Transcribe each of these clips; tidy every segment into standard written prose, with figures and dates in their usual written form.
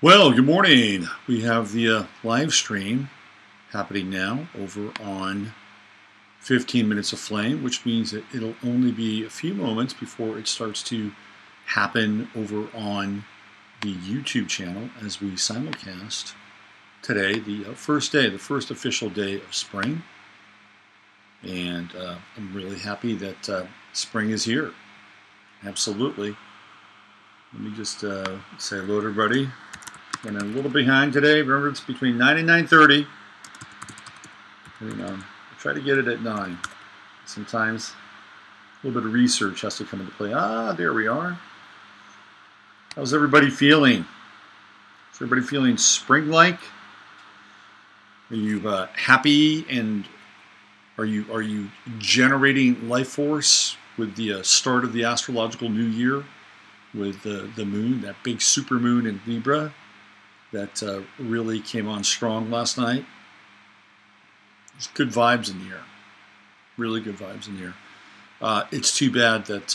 Well, good morning. We have the live stream happening now over on 15 Minutes of Flame, which means that it'll only be a few moments before it starts to happen over on the YouTube channel as we simulcast today, the first day, the first official day of spring. And I'm really happy that spring is here. Absolutely. Let me just say hello to everybody. Running a little behind today. Remember, it's between 9 and 9:30. I try to get it at 9. Sometimes a little bit of research has to come into play. There we are. How's everybody feeling? Is everybody feeling spring-like? Are you happy, and are you generating life force with the start of the astrological new year, with the moon, that big super moon in Libra that really came on strong last night? There's good vibes in the air. Really good vibes in the air. It's too bad that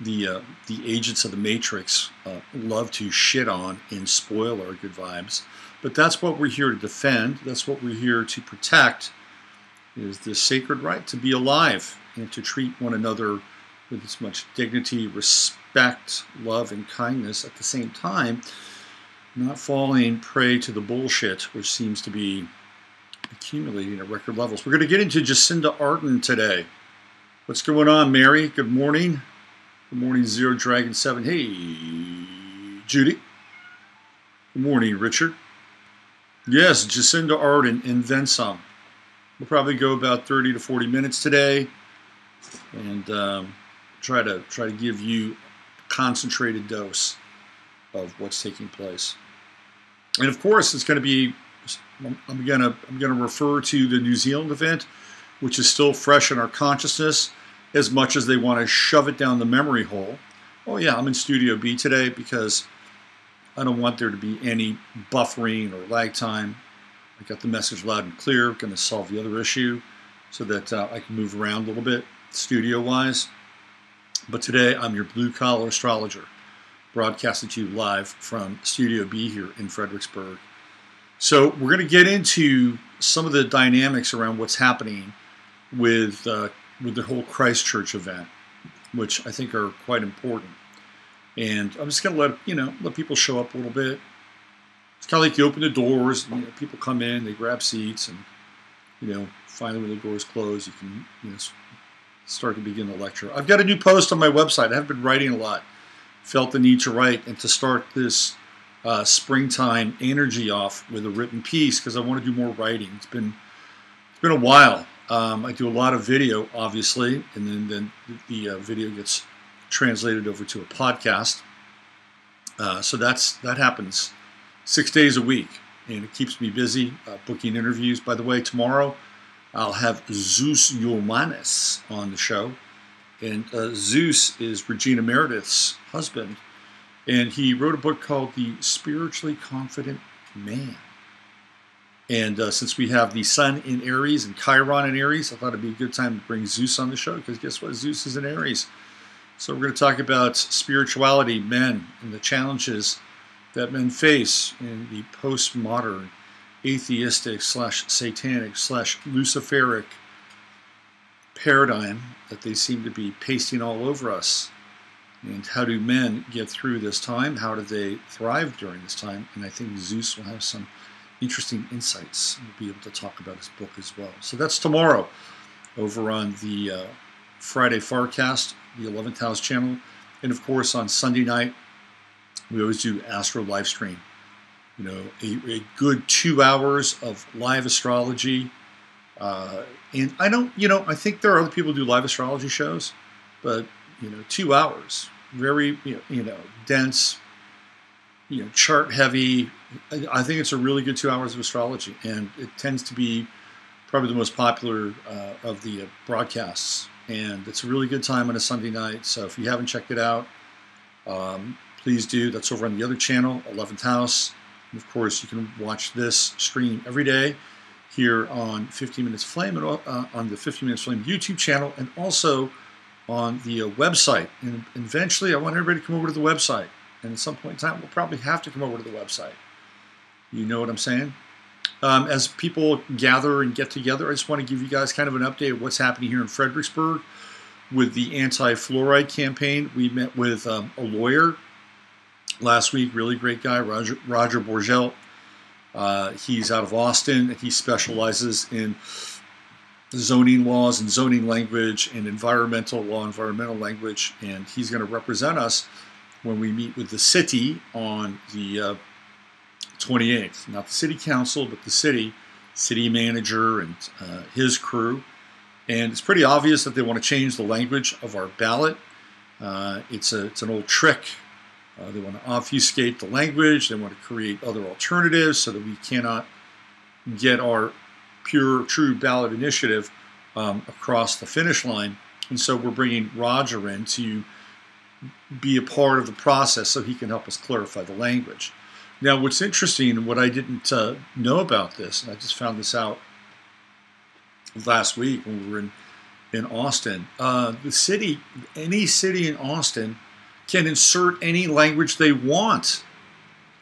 the agents of the Matrix love to shit on and spoil our good vibes. But that's what we're here to defend. That's what we're here to protect, is the sacred right to be alive and to treat one another with as much dignity, respect, love, and kindness at the same time, not falling prey to the bullshit which seems to be accumulating at record levels. We're going to get into Jacinda Ardern today. What's going on, Mary? Good morning. Good morning, Zero Dragon 7. Hey, Judy. Good morning, Richard. Yes, Jacinda Ardern and then some. We'll probably go about 30 to 40 minutes today, and try to give you a concentrated dose of what's taking place. And of course, it's going to be, I'm going to refer to the New Zealand event, which is still fresh in our consciousness, as much as they want to shove it down the memory hole. Oh yeah, I'm in Studio B today because I don't want there to be any buffering or lag time. I got the message loud and clear. I'm going to solve the other issue so that I can move around a little bit studio-wise. But today, I'm your blue-collar astrologer, broadcasting to you live from Studio B here in Fredericksburg. So we're going to get into some of the dynamics around what's happening with the whole Christchurch event, which I think are quite important. And I'm just going to let people show up a little bit. It's kind of like you open the doors, and, people come in, they grab seats, and finally when the doors close, you can start to begin the lecture. I've got a new post on my website. I haven't been writing a lot. Felt the need to write and to start this springtime energy off with a written piece because I want to do more writing. It's been a while. I do a lot of video, obviously, and then the video gets translated over to a podcast. So that happens 6 days a week, and it keeps me busy booking interviews. By the way, tomorrow I'll have Zeus Yomanis on the show. And Zeus is Regina Meredith's husband, and he wrote a book called The Spiritually Confident Man. And since we have the Sun in Aries and Chiron in Aries, I thought it'd be a good time to bring Zeus on the show, because guess what? Zeus is in Aries. So we're going to talk about spirituality, men, and the challenges that men face in the postmodern, atheistic / satanic / Luciferic paradigm that they seem to be pasting all over us. And how do men get through this time? How do they thrive during this time? And I think Zeus will have some interesting insights. We'll be able to talk about his book as well. So that's tomorrow over on the Friday Farcast, the 11th House channel. And of course on Sunday night, we always do Astro live stream. A good 2 hours of live astrology. And I think there are other people who do live astrology shows, but 2 hours, very dense, chart heavy. I think it's a really good 2 hours of astrology, and it tends to be probably the most popular of the broadcasts. And it's a really good time on a Sunday night. So if you haven't checked it out, please do. That's over on the other channel, 11th House. And of course, you can watch this stream every day here on 15 Minutes Flame, and on the 15 Minutes Flame YouTube channel, and also on the website. And eventually, I want everybody to come over to the website. And at some point in time, we'll probably have to come over to the website. You know what I'm saying? As people gather and get together, I just want to give you guys kind of an update of what's happening here in Fredericksburg with the anti-fluoride campaign. We met with a lawyer last week, really great guy, Roger Bourgel. He's out of Austin. He specializes in zoning laws and zoning language and environmental law, environmental language, and he's going to represent us when we meet with the city on the 28th. Not the city council, but the city manager and his crew. And it's pretty obvious that they want to change the language of our ballot. It's an old trick. They want to obfuscate the language. They want to create other alternatives so that we cannot get our pure, true ballot initiative across the finish line. And so we're bringing Roger in to be a part of the process so he can help us clarify the language. Now, what's interesting and what I didn't know about this, and I just found this out last week when we were in Austin, the city, any city in Austin can insert any language they want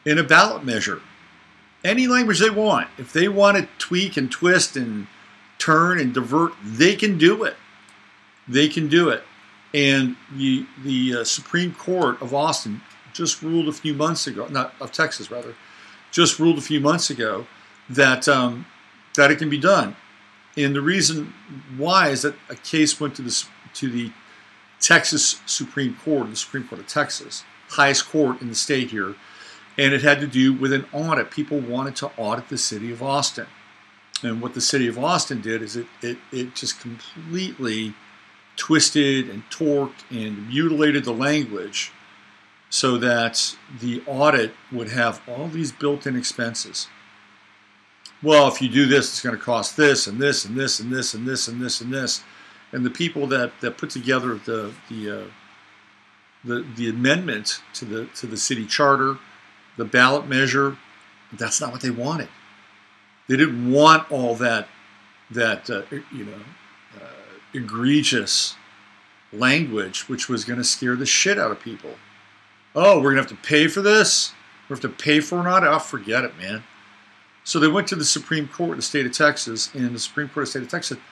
in a ballot measure. Any language they want. If they want to tweak and twist and turn and divert, they can do it. They can do it. And the Supreme Court of Austin just ruled a few months ago, not of Texas rather, just ruled a few months ago that that it can be done. And the reason why is that a case went to the Texas Supreme Court, the Supreme Court of Texas, highest court in the state here, and it had to do with an audit. People wanted to audit the city of Austin. And what the city of Austin did is it just completely twisted and torqued and mutilated the language so that the audit would have all these built-in expenses. Well, if you do this, it's going to cost this and this and this and this and this and this and this. And the people that put together the amendment to the city charter, the ballot measure, that's not what they wanted. They didn't want all that egregious language, which was going to scare the shit out of people. Oh, we're going to have to pay for this? We have to pay for an audit? Oh, forget it, man. So they went to the Supreme Court of the state of Texas, and the Supreme Court of the state of Texas said,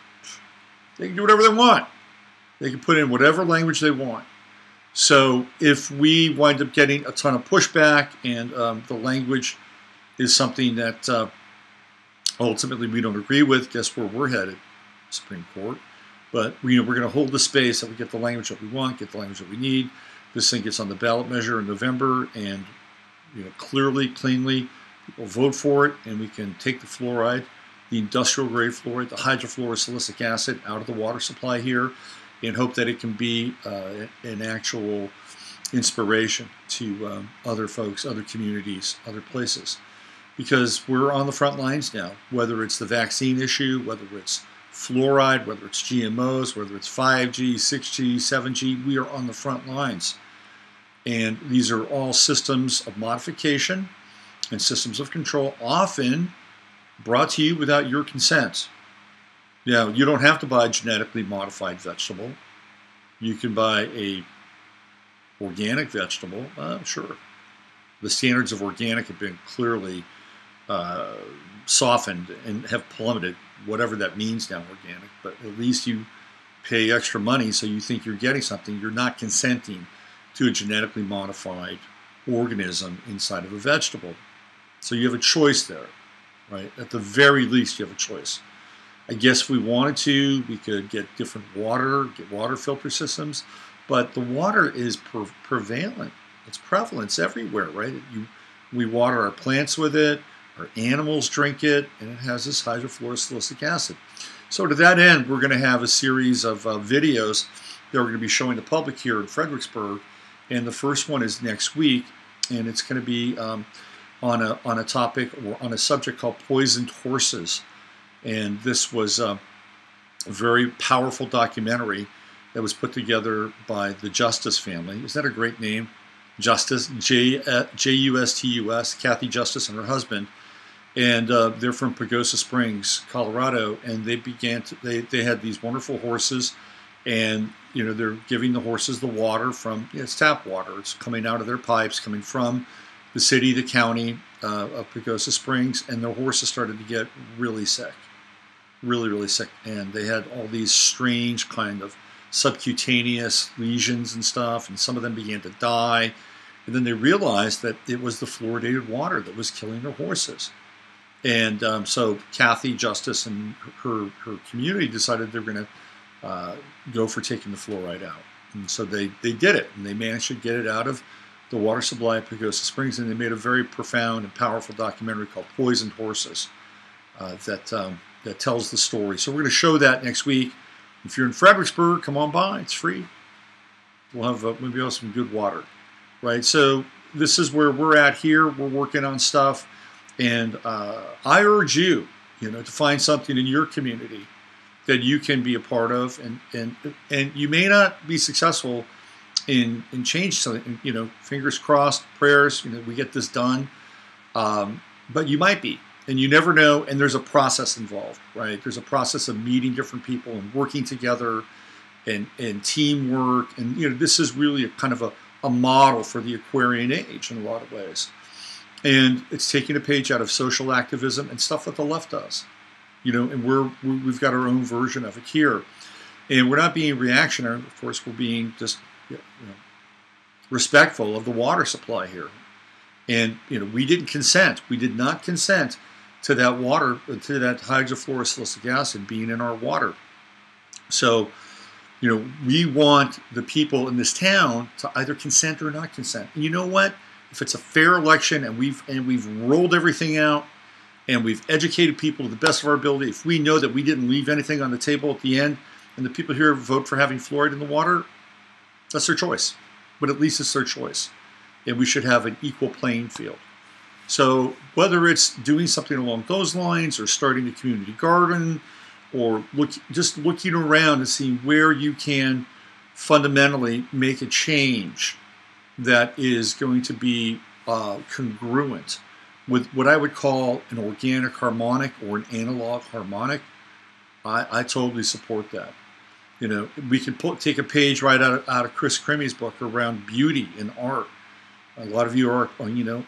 they can do whatever they want. They can put in whatever language they want. So if we wind up getting a ton of pushback and the language is something that ultimately we don't agree with, guess where we're headed? Supreme Court. But we're going to hold the space that we get the language that we want, get the language that we need. This thing gets on the ballot measure in November, and clearly, cleanly, people vote for it, and we can take the fluoride, the industrial grade fluoride, the hydrofluorosilicic acid out of the water supply here, and hope that it can be an actual inspiration to other folks, other communities, other places. Because we're on the front lines now, whether it's the vaccine issue, whether it's fluoride, whether it's GMOs, whether it's 5G, 6G, 7G, we are on the front lines. And these are all systems of modification and systems of control, often brought to you without your consent. Now, you don't have to buy a genetically modified vegetable. You can buy a organic vegetable, sure. The standards of organic have been clearly softened and have plummeted, whatever that means now, organic. But at least you pay extra money, so you think you're getting something. You're not consenting to a genetically modified organism inside of a vegetable. So you have a choice there, right? At the very least, you have a choice. I guess if we wanted to, we could get different water, get water filter systems, but the water is prevalent. It's prevalent. It's everywhere, right? We water our plants with it, our animals drink it, and it has this hydrofluorosilicic acid. So to that end, we're going to have a series of videos that we're going to be showing the public here in Fredericksburg, and the first one is next week, and it's going to be on a topic or on a subject called poisoned horses. And this was a very powerful documentary that was put together by the Justice family. Isn't that a great name? Justice, J-U-S-T-U-S, Kathy Justice and her husband. And they're from Pagosa Springs, Colorado, and they had these wonderful horses. And they're giving the horses the water from, it's tap water. It's coming out of their pipes, coming from the city, the county of Pagosa Springs, and their horses started to get really sick, really, really sick. And they had all these strange kind of subcutaneous lesions and stuff, and some of them began to die. And then they realized that it was the fluoridated water that was killing their horses. And so Kathy Justice and her community decided they were going to go for taking the fluoride out. And so they did it, and they managed to get it out of the water supply at Pagosa Springs, and they made a very profound and powerful documentary called Poisoned Horses that tells the story. So we're going to show that next week. If you're in Fredericksburg, come on by. It's free. We'll have maybe also some good water, right? So this is where we're at here. We're working on stuff, and I urge you, to find something in your community that you can be a part of, and you may not be successful in change something. Fingers crossed, prayers. We get this done, but you might be. And you never know, and there's a process involved, right? There's a process of meeting different people and working together and teamwork. And, this is really a kind of a model for the Aquarian age in a lot of ways. And it's taking a page out of social activism and stuff that the left does. And we've got our own version of it here. And we're not being reactionary. Of course, we're being just respectful of the water supply here. And, we didn't consent. We did not consent to that water, to that hydrofluorosilicic acid being in our water. So, we want the people in this town to either consent or not consent. And you know what? If it's a fair election and we've rolled everything out and we've educated people to the best of our ability, if we know that we didn't leave anything on the table at the end, and the people here vote for having fluoride in the water, that's their choice. But at least it's their choice. And we should have an equal playing field. So whether it's doing something along those lines or starting a community garden or just looking around and seeing where you can fundamentally make a change that is going to be congruent with what I would call an organic harmonic or an analog harmonic, I totally support that. We can take a page right out of Chris Crimey's book around beauty and art. A lot of you are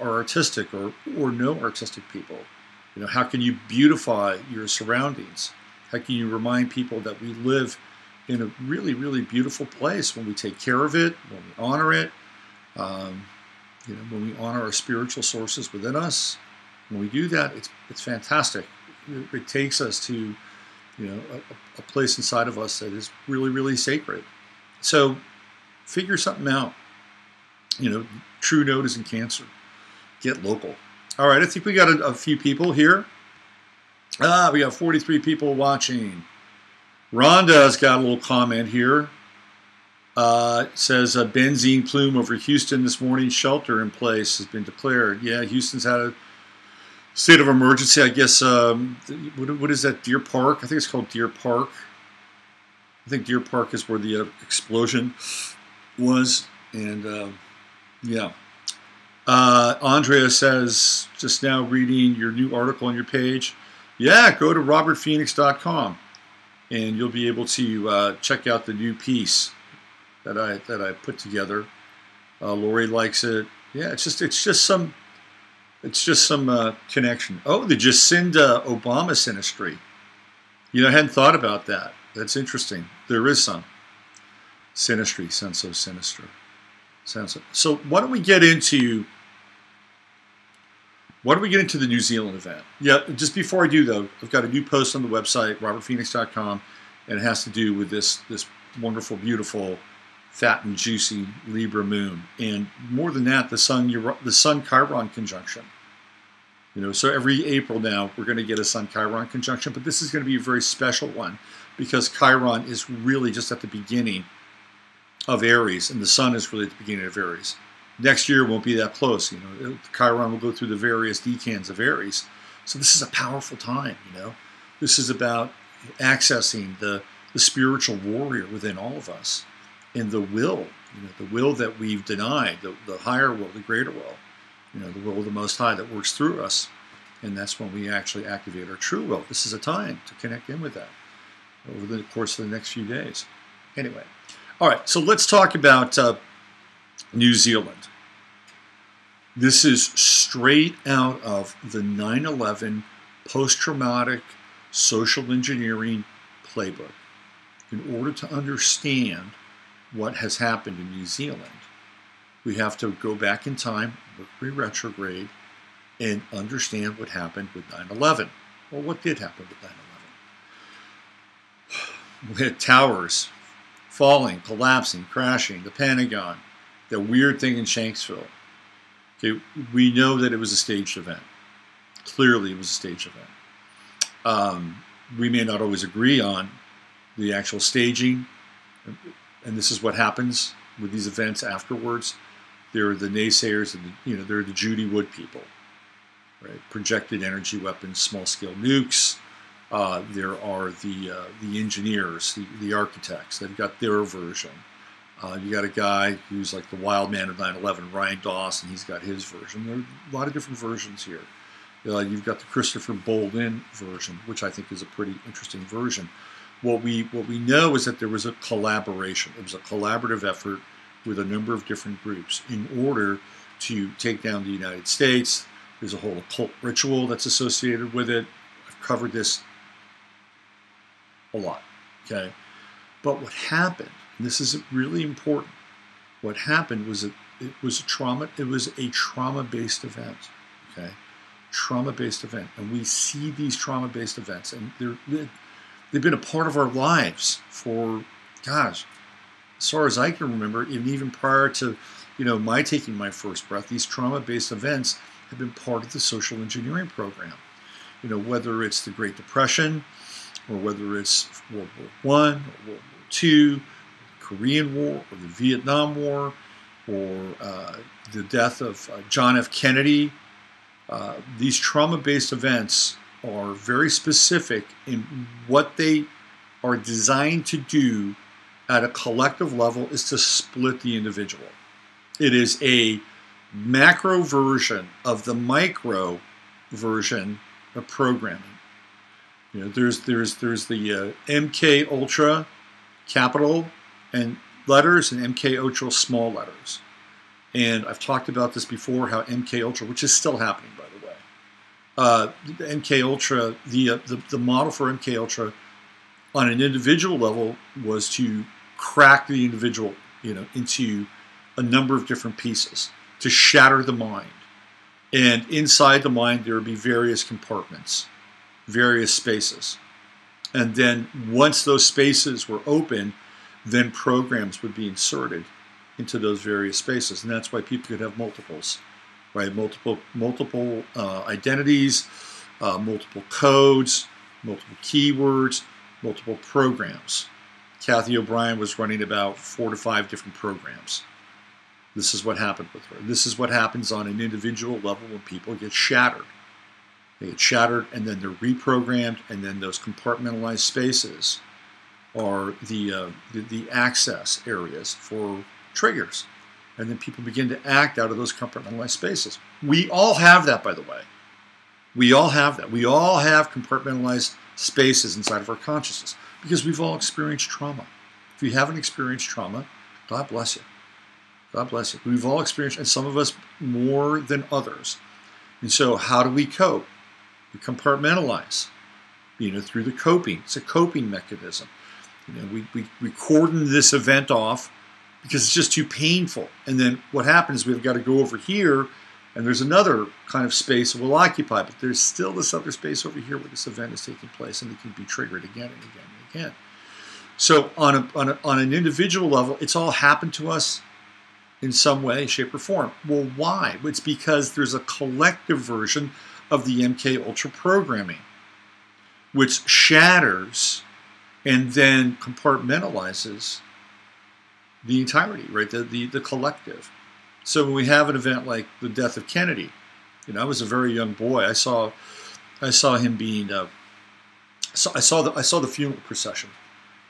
artistic or know artistic people. How can you beautify your surroundings? How can you remind people that we live in a really, really beautiful place when we take care of it, when we honor it, when we honor our spiritual sources within us? When we do that, it's fantastic. It takes us to a place inside of us that is really, really sacred. So figure something out. True note is in Cancer. Get local. All right, I think we got a few people here. We got 43 people watching. Rhonda's got a little comment here. It says a benzene plume over Houston this morning. Shelter in place has been declared. Yeah, Houston's had a state of emergency. I guess, what is that, Deer Park? I think it's called Deer Park. I think Deer Park is where the explosion was. And yeah. Andrea says, just now reading your new article on your page. Yeah, go to robertphoenix.com and you'll be able to check out the new piece that I put together. Lori likes it. Yeah, it's just some connection. Oh, the Jacinda Obama synastry. I hadn't thought about that. That's interesting. There is some synastry. Sounds so sinister. So why don't we get into the New Zealand event? Yeah, just before I do though, I've got a new post on the website, robertphoenix.com, and it has to do with this wonderful, beautiful, fat and juicy Libra moon, and more than that, the Sun Chiron conjunction. So every April now we're going to get a Sun Chiron conjunction, but this is going to be a very special one because Chiron is really just at the beginning of Aries, and the Sun is really at the beginning of Aries. Next year won't be that close. Chiron will go through the various decans of Aries. So this is a powerful time. This is about accessing the spiritual warrior within all of us, and the will, the will that we've denied, the higher will, the greater will, the will of the Most High that works through us, and that's when we actually activate our true will. This is a time to connect in with that over the course of the next few days. Anyway. All right, so let's talk about New Zealand. This is straight out of the 9/11 post-traumatic social engineering playbook. In order to understand what has happened in New Zealand, we have to go back in time, Mercury retrograde, and understand what happened with 9/11. Well, what did happen with 9/11? We had towers falling, collapsing, crashing, the Pentagon, that weird thing in Shanksville. Okay, we know that it was a staged event. Clearly, it was a staged event. We may not always agree on the actual staging, and this is what happens with these events afterwards. There are the naysayers, and they're the Judy Wood people, right? Projected energy weapons, small-scale nukes. There are the engineers, the architects. They've got their version. You got a guy who's like the wild man of 9/11, Ryan Dawson. He's got his version. There are a lot of different versions here. You've got the Christopher Bolden version, which I think is a pretty interesting version. What we know is that there was a collaboration. It was a collaborative effort with a number of different groups in order to take down the United States. There's a whole occult ritual that's associated with it. I've covered this a lot, okay? But what happened, and this is really important, what happened was it was a trauma-based event, okay? Trauma-based event, and we see these trauma-based events, and they've been a part of our lives for, gosh, as far as I can remember, and even prior to, my taking my first breath, these trauma-based events have been part of the social engineering program. Whether it's the Great Depression, or whether it's World War I, or World War II, the Korean War, or the Vietnam War, or the death of John F. Kennedy. These trauma-based events are very specific in what they are designed to do at a collective level is to split the individual. It is a macro version of the micro version of programming. There's the MK Ultra capital and letters and MK Ultra small letters. And I've talked about this before, how MK Ultra, which is still happening, by the way, the MK Ultra, the model for MK Ultra on an individual level was to crack the individual, into a number of different pieces, to shatter the mind. And inside the mind, there would be various compartments, various spaces. And then once those spaces were open, then programs would be inserted into those various spaces. And that's why people could have multiples, right? Multiple identities, multiple codes, multiple keywords, multiple programs. Kathy O'Brien was running about 4 to 5 different programs. This is what happened with her. This is what happens on an individual level when people get shattered. They get shattered, and then they're reprogrammed, and then those compartmentalized spaces are the access areas for triggers. And then people begin to act out of those compartmentalized spaces. We all have that, by the way. We all have that. We all have compartmentalized spaces inside of our consciousness because we've all experienced trauma. If you haven't experienced trauma, God bless you. God bless you. We've all experienced, and some of us more than others. And so how do we cope? We compartmentalize, through the coping. It's a coping mechanism. We cordon this event off because it's just too painful. And then what happens is we've got to go over here, and there's another kind of space that we'll occupy, but there's still this other space over here where this event is taking place, and it can be triggered again and again and again. So on an individual level, it's all happened to us in some way, shape, or form. Well, why? It's because there's a collective version of the MK Ultra programming, which shatters and then compartmentalizes the entirety, right? The collective. So when we have an event like the death of Kennedy, I was a very young boy. I saw him being. I saw the funeral procession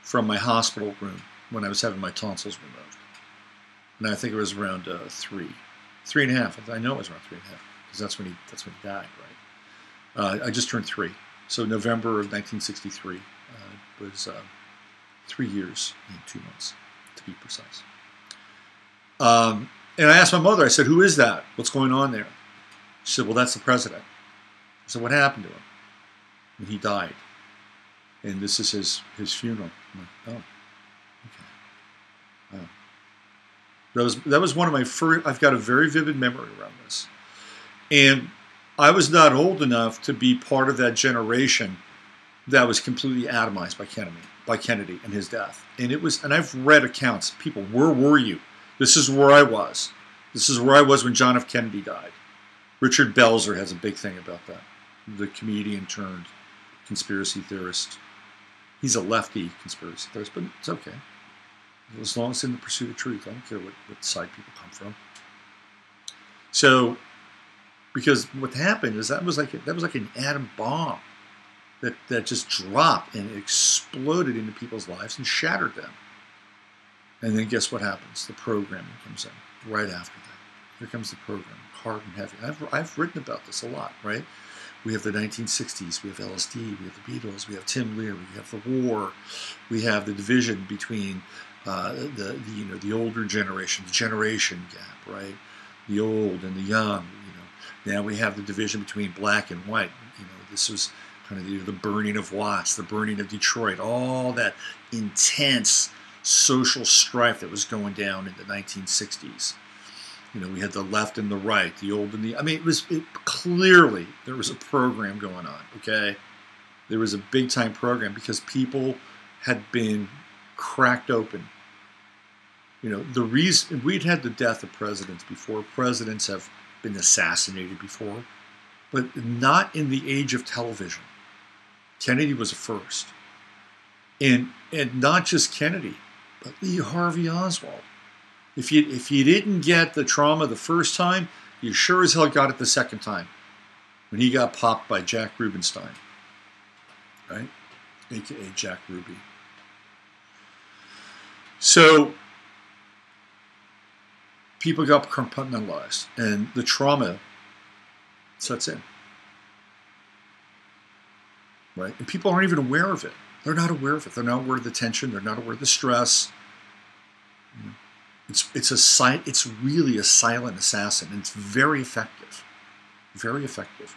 from my hospital room when I was having my tonsils removed, and I think it was around 3.5. I know it was around 3.5 because that's when he died, right? I just turned 3, so November of 1963 was 3 years and 2 months. to be precise. And I asked my mother, I said, who is that? What's going on there? She said, well, that's the president. I said, what happened to him? And he died. And this is his funeral. I'm like, oh, okay. Oh. That was one of my first, I've got a very vivid memory around this. And I was not old enough to be part of that generation that was completely atomized by Kennedy and his death. And I've read accounts, people, where were you? This is where I was. This is where I was when John F. Kennedy died. Richard Belzer has a big thing about that. The comedian turned conspiracy theorist. He's a lefty conspiracy theorist, but it's okay. As long as it's in the pursuit of truth. I don't care what side people come from. So, because what happened is that was like an atom bomb that just dropped and exploded into people's lives and shattered them. And then guess what happens? The programming comes in right after that. Here comes the programming, hard and heavy. I've written about this a lot, right? We have the 1960s, we have LSD, we have the Beatles, we have Tim Lear, we have the war, we have the division between the older generation, the generation gap, right? The old and the young, Now we have the division between black and white. This was kind of the burning of Watts, the burning of Detroit, all that intense social strife that was going down in the 1960s. We had the left and the right, the old and the... I mean, clearly there was a program going on, okay? There was a big-time program because people had been cracked open. The reason... We'd had the death of presidents before. Presidents have been assassinated before, but not in the age of television. Kennedy was a first. And not just Kennedy, but Lee Harvey Oswald. If you didn't get the trauma the first time, you sure as hell got it the second time when he got popped by Jack Rubenstein, right? AKA Jack Ruby. So people got compartmentalized, and the trauma sets in, right? And people aren't even aware of it. They're not aware of it. They're not aware of the tension. They're not aware of the stress. It's really a silent assassin, and it's very effective. Very effective.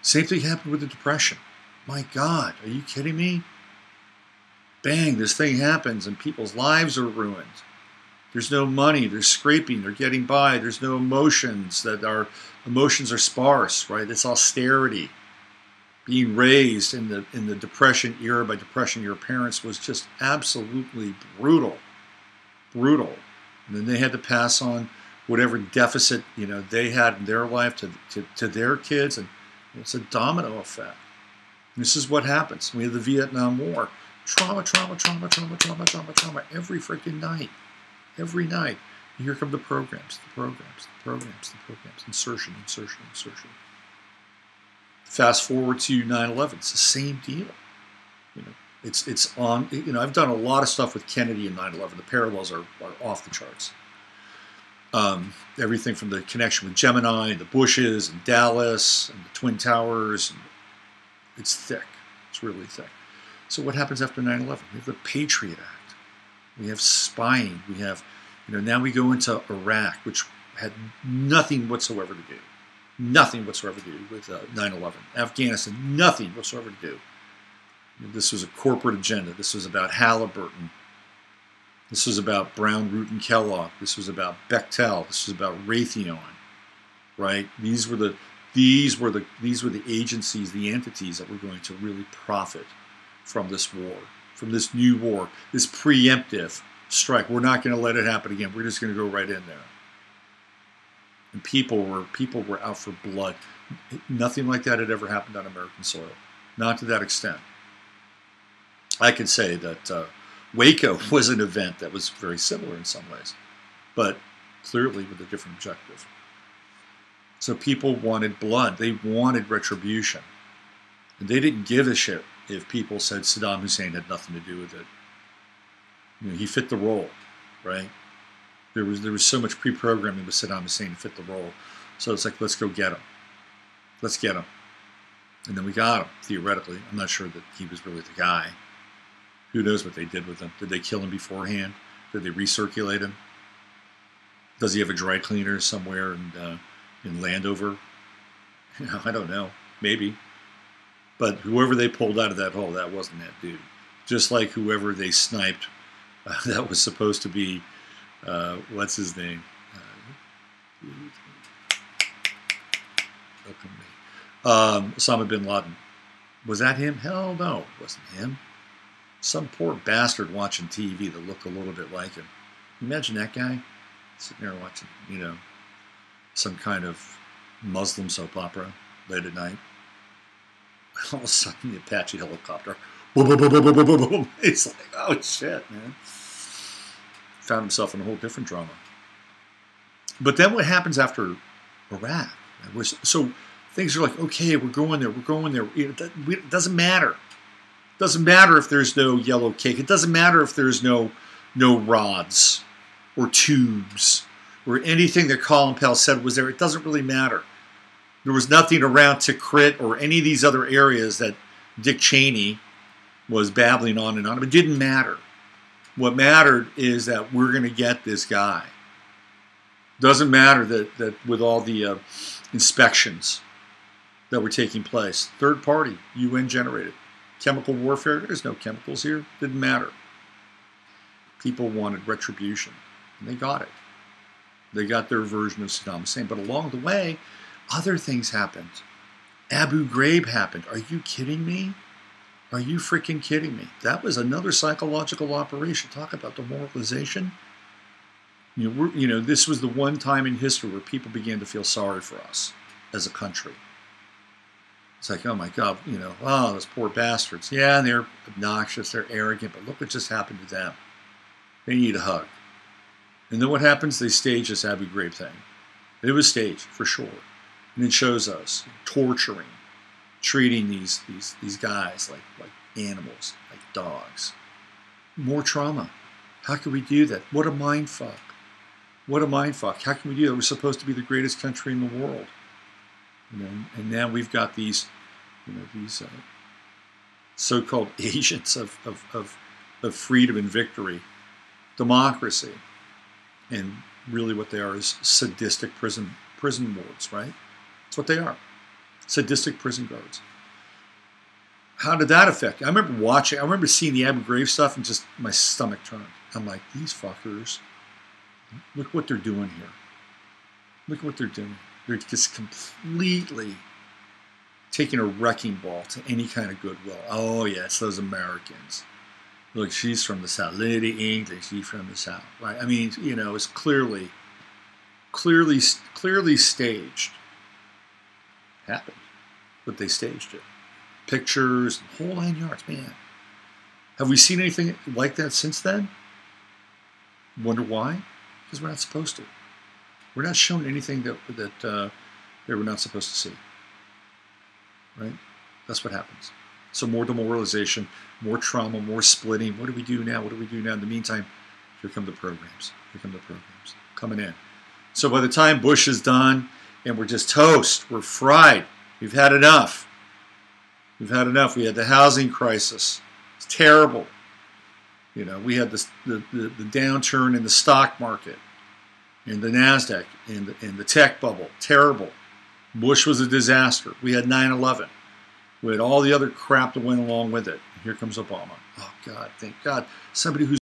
Same thing happened with the Depression. My God, are you kidding me? Bang, this thing happens, and people's lives are ruined. There's no money. They're scraping. They're getting by. There's no emotions. Emotions are sparse, right? It's austerity. Being raised in the Depression era by Depression era parents was just absolutely brutal. Brutal. And then they had to pass on whatever deficit they had in their life to their kids, and it's a domino effect. And this is what happens. We have the Vietnam War. Trauma, trauma, trauma, trauma, trauma, trauma, trauma, every freaking night. Every night. And here come the programs, the programs, the programs, the programs. Insertion, insertion, insertion. Fast forward to 9/11. It's the same deal. It's on. I've done a lot of stuff with Kennedy and 9/11. The parallels are off the charts. Everything from the connection with Gemini and the Bushes and Dallas and the Twin Towers. And it's thick. It's really thick. So what happens after 9/11? We have the Patriot Act. We have spying. We have, now we go into Iraq, which had nothing whatsoever to do. Nothing whatsoever to do with 9/11. Afghanistan, nothing whatsoever to do. This was a corporate agenda. This was about Halliburton. This was about Brown, Root, and Kellogg. This was about Bechtel. This was about Raytheon, right? These were the agencies, the entities that were going to really profit from this war, from this new war, this preemptive strike. We're not going to let it happen again. We're just going to go right in there. And people were out for blood. Nothing like that had ever happened on American soil. Not to that extent. I can say that Waco was an event that was very similar in some ways, but clearly with a different objective. So people wanted blood. They wanted retribution. And they didn't give a shit if people said Saddam Hussein had nothing to do with it. He fit the role, right? There was so much pre-programming with Saddam Hussein to fit the role. So it's like, let's go get him. Let's get him. And then we got him, theoretically. I'm not sure that he was really the guy. Who knows what they did with him? Did they kill him beforehand? Did they recirculate him? Does he have a dry cleaner somewhere in Landover? I don't know. Maybe. But whoever they pulled out of that hole, that wasn't that dude. Just like whoever they sniped, that was supposed to be, what's his name? Osama bin Laden. Was that him? Hell no, it wasn't him. Some poor bastard watching TV that looked a little bit like him. Imagine that guy sitting there watching, some kind of Muslim soap opera late at night. All of a sudden, the Apache helicopter. Boom, boom, boom, boom, boom, boom, boom. He's like, oh shit, man. Found himself in a whole different drama. But then what happens after Iraq? So things are like, okay, we're going there, we're going there. It doesn't matter. It doesn't matter if there's no yellow cake. It doesn't matter if there's no rods or tubes or anything that Colin Powell said was there. It doesn't really matter. There was nothing around Tikrit or any of these other areas that Dick Cheney was babbling on and on. It didn't matter. What mattered is that we're going to get this guy. Doesn't matter that with all the inspections that were taking place, third party, UN generated. Chemical warfare, there's no chemicals here. Didn't matter. People wanted retribution, and they got it. They got their version of Saddam Hussein. But along the way, other things happened. Abu Ghraib happened. Are you kidding me? Are you freaking kidding me? That was another psychological operation. Talk about demoralization. This was the one time in history where people began to feel sorry for us as a country. It's like, oh my God, oh, those poor bastards. Yeah, they're obnoxious, they're arrogant, but look what just happened to them. They need a hug. And then what happens? They stage this Abu Ghraib thing. It was staged, for sure. And it shows us torturing, treating these guys like animals, like dogs. More trauma. How can we do that? What a mind fuck. What a mind fuck. How can we do that? We're supposed to be the greatest country in the world. And now we've got these so-called agents of freedom and victory, democracy, and really what they are is sadistic prison wards, right? That's what they are, sadistic prison guards. How did that affect you? I remember seeing the Abu Ghraib stuff and just my stomach turned. I'm like, these fuckers, look what they're doing here. Look what they're doing. They're just completely taking a wrecking ball to any kind of goodwill. Oh, yeah, it's those Americans. Look, she's from the South. Lady English, she's from the South. Right? I mean, it's clearly staged. Happened. But they staged it. Pictures, the whole 9 yards, man. Have we seen anything like that since then? Wonder why? Because we're not supposed to. We're not shown anything that we're not supposed to see. Right? That's what happens. So more demoralization, more trauma, more splitting. What do we do now? What do we do now? In the meantime, here come the programs. Here come the programs coming in. So by the time Bush is done and we're just toast, we're fried. We've had enough. We've had enough. We had the housing crisis. It's terrible. We had the downturn in the stock market, in the NASDAQ, in the tech bubble. Terrible. Bush was a disaster. We had 9/11. We had all the other crap that went along with it. Here comes Obama. Oh, God, thank God. Somebody who's